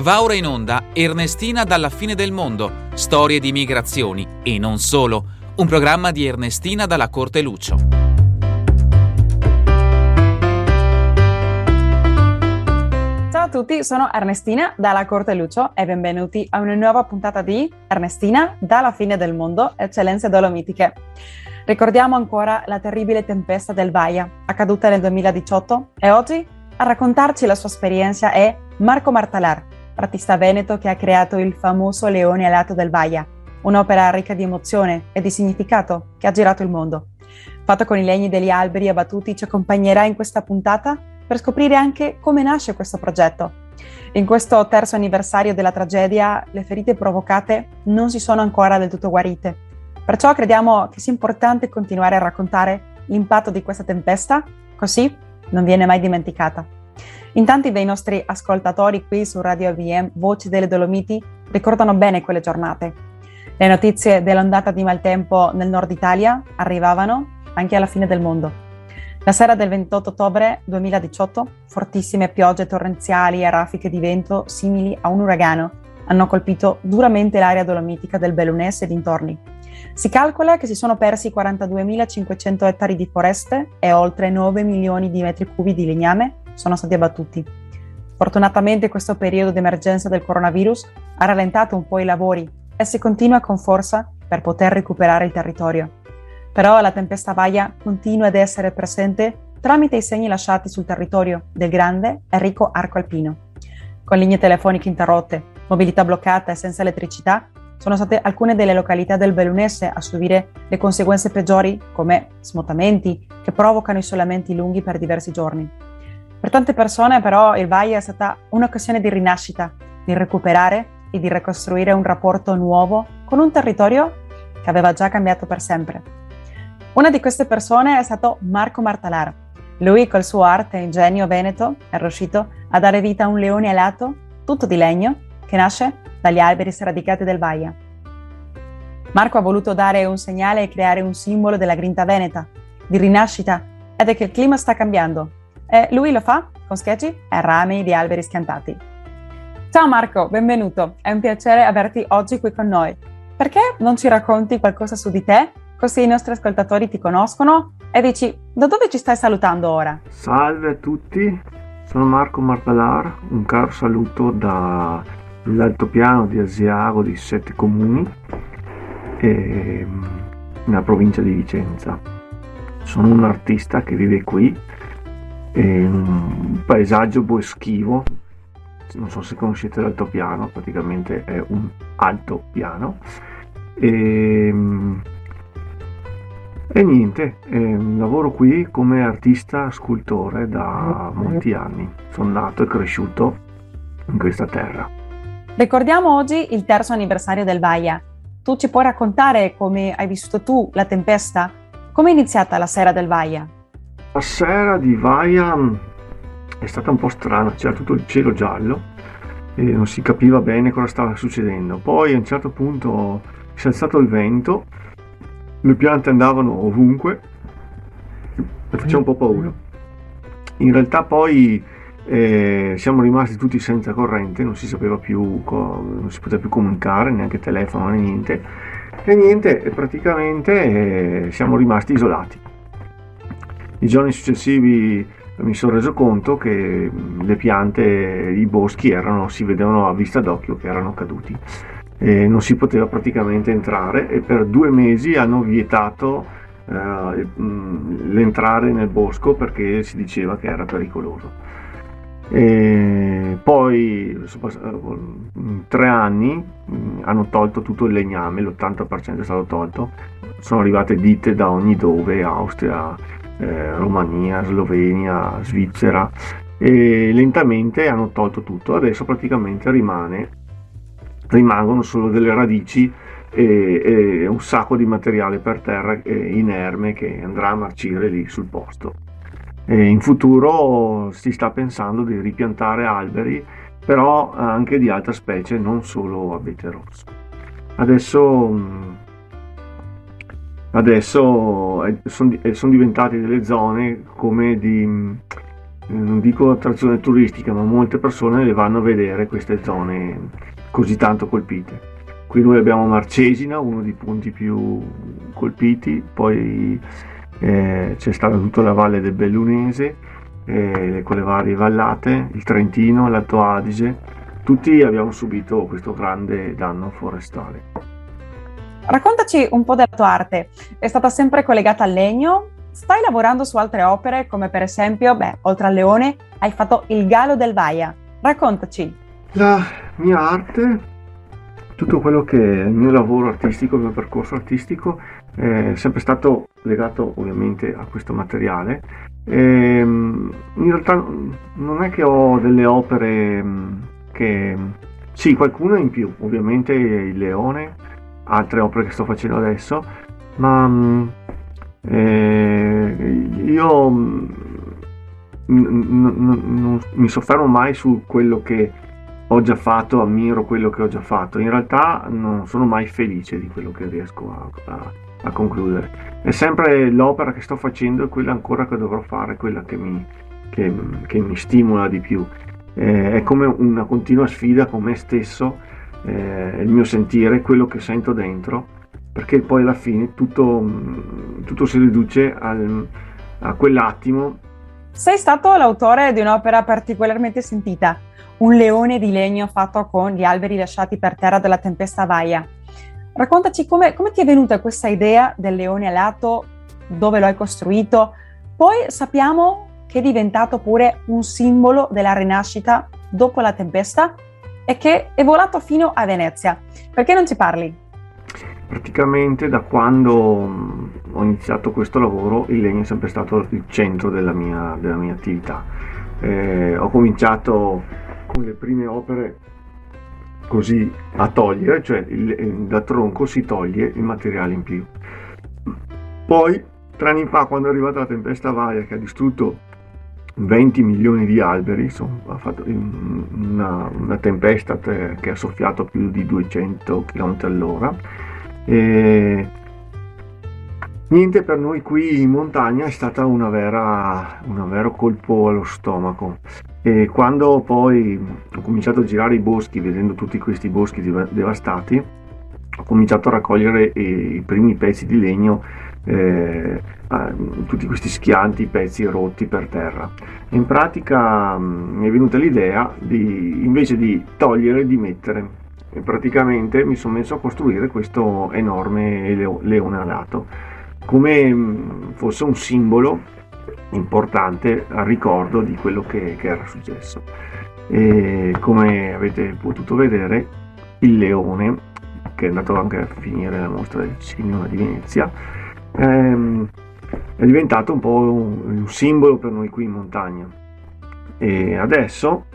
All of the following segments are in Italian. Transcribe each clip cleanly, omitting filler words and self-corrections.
Va ora in onda Ernestina dalla fine del mondo, storie di migrazioni e non solo, un programma di Ernestina dalla Corte Lucio. Ciao a tutti, sono Ernestina dalla Corte Lucio e benvenuti a una nuova puntata di Ernestina dalla fine del mondo, eccellenze dolomitiche. Ricordiamo ancora la terribile tempesta del Vaia, accaduta nel 2018, e oggi a raccontarci la sua esperienza è Marco Martalar, artista veneto che ha creato il famoso Leone alato del Vaia, un'opera ricca di emozione e di significato che ha girato il mondo. Fatto con i legni degli alberi abbattuti, ci accompagnerà in questa puntata per scoprire anche come nasce questo progetto. In questo terzo anniversario della tragedia, le ferite provocate non si sono ancora del tutto guarite. Perciò crediamo che sia importante continuare a raccontare l'impatto di questa tempesta, così non viene mai dimenticata. In tanti dei nostri ascoltatori qui su Radio ABM Voci delle Dolomiti ricordano bene quelle giornate. Le notizie dell'ondata di maltempo nel nord Italia arrivavano anche alla fine del mondo. La sera del 28 ottobre 2018, fortissime piogge torrenziali e raffiche di vento simili a un uragano hanno colpito duramente l'area dolomitica del Bellunese e dintorni. Si calcola che si sono persi 42.500 ettari di foreste e oltre 9 milioni di metri cubi di legname sono stati abbattuti. Fortunatamente questo periodo di emergenza del coronavirus ha rallentato un po' i lavori e si continua con forza per poter recuperare il territorio. Però la tempesta Vaia continua ad essere presente tramite i segni lasciati sul territorio del grande e ricco arco alpino. Con linee telefoniche interrotte, mobilità bloccata e senza elettricità, sono state alcune delle località del Bellunese a subire le conseguenze peggiori, come smottamenti che provocano isolamenti lunghi per diversi giorni. Per tante persone però il Vaia è stata un'occasione di rinascita, di recuperare e di ricostruire un rapporto nuovo con un territorio che aveva già cambiato per sempre. Una di queste persone è stato Marco Martalar. Lui col suo arte e ingegno veneto è riuscito a dare vita a un leone alato, tutto di legno, che nasce dagli alberi sradicati del Vaia. Marco ha voluto dare un segnale e creare un simbolo della grinta veneta, di rinascita, ed è che il clima sta cambiando. E lui lo fa con sketchi e rami di alberi schiantati. Ciao Marco, benvenuto. È un piacere averti oggi qui con noi. Perché non ci racconti qualcosa su di te, così i nostri ascoltatori ti conoscono e dici da dove ci stai salutando ora? Salve a tutti, sono Marco Martalar, un caro saluto dall'altopiano di Asiago di 7 comuni nella provincia di Vicenza. Sono un artista che vive qui in un paesaggio boschivo, non so se conoscete l'altopiano, praticamente è un altopiano e niente, lavoro qui come artista scultore da molti anni, sono nato e cresciuto in questa terra. Ricordiamo oggi il terzo anniversario del Vaia. Tu ci puoi raccontare come hai vissuto tu la tempesta? Come è iniziata la sera del Vaia? La sera di Vaia è stata un po' strana, c'era tutto il cielo giallo e non si capiva bene cosa stava succedendo. Poi a un certo punto si è alzato il vento, le piante andavano ovunque e faceva un po' paura. In realtà poi siamo rimasti tutti senza corrente, non si sapeva più, non si poteva più comunicare, neanche telefono né niente, e praticamente siamo rimasti isolati. I giorni successivi mi sono reso conto che le piante, i boschi si vedevano a vista d'occhio che erano caduti. Non si poteva praticamente entrare e per 2 mesi hanno vietato l'entrare nel bosco perché si diceva che era pericoloso. Poi 3 anni hanno tolto tutto il legname, l'80% è stato tolto, sono arrivate ditte da ogni dove, Austria, Romania, Slovenia, Svizzera, e lentamente hanno tolto tutto. Adesso praticamente rimangono solo delle radici e un sacco di materiale per terra inerme che andrà a marcire lì sul posto. In futuro si sta pensando di ripiantare alberi, però anche di altra specie, non solo abete rosso. Adesso sono diventate delle zone come non dico attrazione turistica, ma molte persone le vanno a vedere queste zone così tanto colpite. Qui noi abbiamo Marcesina, uno dei punti più colpiti, poi c'è stata tutta la valle del Bellunese, con le varie vallate, il Trentino, l'Alto Adige, tutti abbiamo subito questo grande danno forestale. Raccontaci un po' della tua arte. È stata sempre collegata al legno? Stai lavorando su altre opere, come per esempio, oltre al leone, hai fatto il Gallo del Vaia. Raccontaci. La mia arte, tutto quello che è il mio lavoro artistico, il mio percorso artistico, è sempre stato legato ovviamente a questo materiale. In realtà non è che ho delle opere che... Sì, qualcuno in più, ovviamente il leone, altre opere che sto facendo adesso, ma io non mi soffermo mai su quello che ho già fatto, ammiro quello che ho già fatto. In realtà non sono mai felice di quello che riesco a concludere. È sempre l'opera che sto facendo e quella ancora che dovrò fare, quella che mi stimola di più. È come una continua sfida con me stesso, il mio sentire, quello che sento dentro, perché poi alla fine tutto si riduce a quell'attimo. Sei stato l'autore di un'opera particolarmente sentita, un leone di legno fatto con gli alberi lasciati per terra dalla tempesta Vaia. Raccontaci come ti è venuta questa idea del leone alato, dove lo hai costruito. Poi sappiamo che è diventato pure un simbolo della rinascita dopo la tempesta e che è volato fino a Venezia. Perché non ci parli? Praticamente da quando ho iniziato questo lavoro il legno è sempre stato il centro della mia attività. Ho cominciato con le prime opere così a togliere, cioè da tronco si toglie il materiale in più. Poi 3 anni fa, quando è arrivata la tempesta Vaia che ha distrutto 20 milioni di alberi, ha fatto una tempesta che ha soffiato più di 200 km all'ora. Niente, per noi qui in montagna è stata un vero colpo allo stomaco. E quando poi ho cominciato a girare i boschi, vedendo tutti questi boschi devastati, ho cominciato a raccogliere i primi pezzi di legno, tutti questi schianti, pezzi rotti per terra. In pratica mi è venuta l'idea invece di togliere, di mettere. E praticamente mi sono messo a costruire questo enorme leone alato, come fosse un simbolo importante al ricordo di quello che era successo. E come avete potuto vedere, il leone, che è andato anche a finire la mostra del cinema di Venezia, è diventato un po' un simbolo per noi qui in montagna. E adesso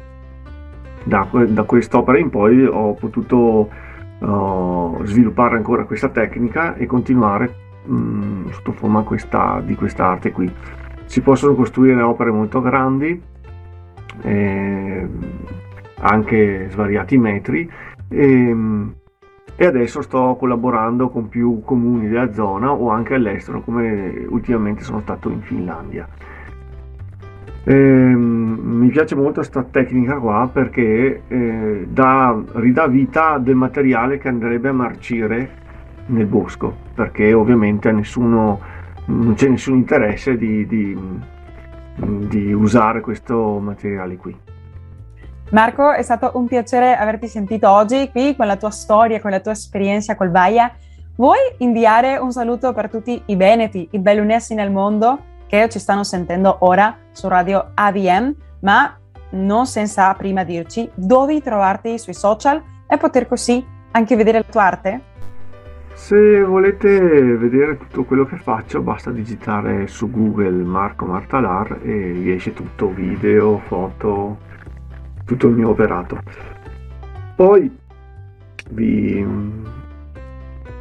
da quest'opera in poi ho potuto sviluppare ancora questa tecnica e continuare sotto forma di questa arte qui. Si possono costruire opere molto grandi, anche svariati metri, e adesso sto collaborando con più comuni della zona o anche all'estero, come ultimamente sono stato in Finlandia. Mi piace molto questa tecnica qua perché ridà vita del materiale che andrebbe a marcire nel bosco, perché ovviamente non c'è nessun interesse di usare questo materiale qui. Marco, è stato un piacere averti sentito oggi qui con la tua storia, con la tua esperienza col Vaia. Vuoi inviare un saluto per tutti i veneti, i bellunesi nel mondo che ci stanno sentendo ora su Radio AVM, ma non senza prima dirci dove trovarti sui social e poter così anche vedere la tua arte? Se volete vedere tutto quello che faccio, basta digitare su Google Marco Martalar e vi esce tutto, video, foto, tutto il mio operato. Poi vi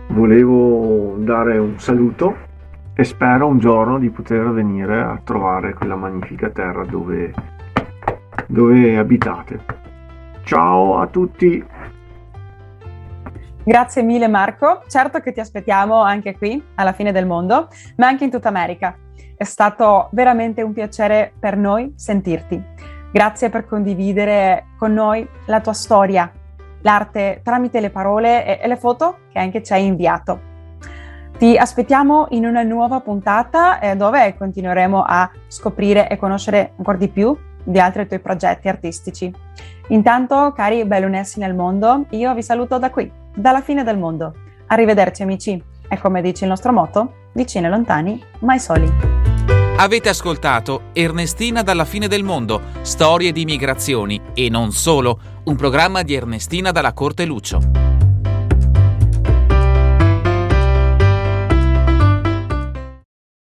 volevo dare un saluto e spero un giorno di poter venire a trovare quella magnifica terra dove abitate. Ciao a tutti! Grazie mille Marco, certo che ti aspettiamo anche qui, alla fine del mondo, ma anche in tutta America. È stato veramente un piacere per noi sentirti. Grazie per condividere con noi la tua storia, l'arte tramite le parole e le foto che anche ci hai inviato. Ti aspettiamo in una nuova puntata dove continueremo a scoprire e conoscere ancora di più di altri tuoi progetti artistici. Intanto, cari bellunessi nel mondo, io vi saluto da qui, dalla fine del mondo. Arrivederci amici e come dice il nostro motto, vicini e lontani, mai soli. Avete ascoltato Ernestina dalla fine del mondo, storie di migrazioni e non solo, un programma di Ernestina dalla Corte Lucio.